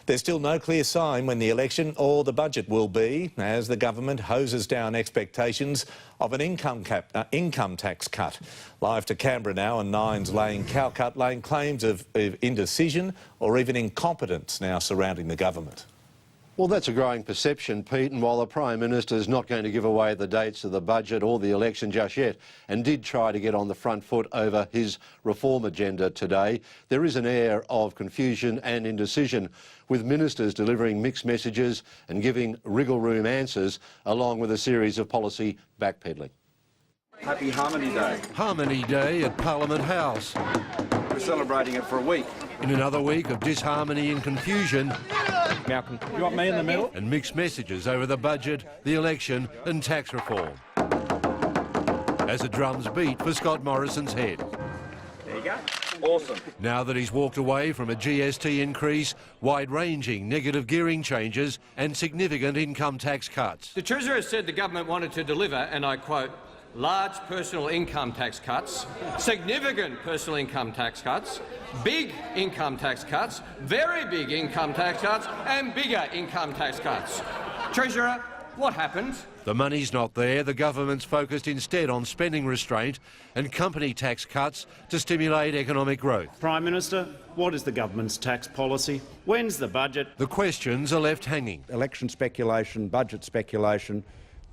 There's still no clear sign when the election or the budget will be, as the government hoses down expectations of an income tax cut. Live to Canberra now, and Nine's Lane Calcutt laying claims of indecision or even incompetence now surrounding the government. Well, that's a growing perception, Pete, and while the Prime Minister is not going to give away the dates of the budget or the election just yet, and did try to get on the front foot over his reform agenda today, there is an air of confusion and indecision, with ministers delivering mixed messages and giving wriggle room answers, along with a series of policy backpedalling. Happy Harmony Day. Harmony Day at Parliament House. We're celebrating it for a week. In another week of disharmony and confusion, Malcolm, you want me in the middle? and mixed messages over the budget, the election and tax reform. As the drums beat for Scott Morrison's head. There you go. Awesome. Now that he's walked away from a GST increase, wide-ranging negative gearing changes and significant income tax cuts. The Treasurer said the government wanted to deliver, and I quote, large personal income tax cuts, significant personal income tax cuts, big income tax cuts, very big income tax cuts and bigger income tax cuts. Treasurer, what happened? The money's not there. The government's focused instead on spending restraint and company tax cuts to stimulate economic growth. Prime Minister, what is the government's tax policy? When's the budget? The questions are left hanging. Election speculation, budget speculation,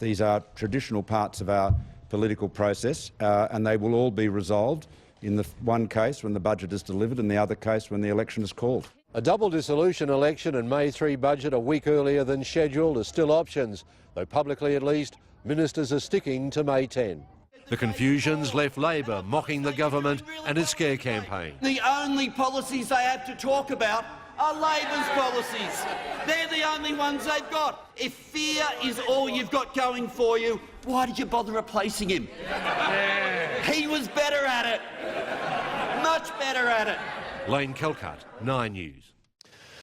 these are traditional parts of our political process, and they will all be resolved in the one case when the budget is delivered and the other case when the election is called. A double dissolution election and May 3 budget a week earlier than scheduled are still options, though publicly at least, ministers are sticking to May 10. The confusion's left Labor mocking the government and its scare campaign. The only policies they have to talk about are Labor's policies. They're the only ones they've got. If fear is all you've got going for you, why did you bother replacing him? He was better at it. Much better at it. Lane Calcutt, 9 News.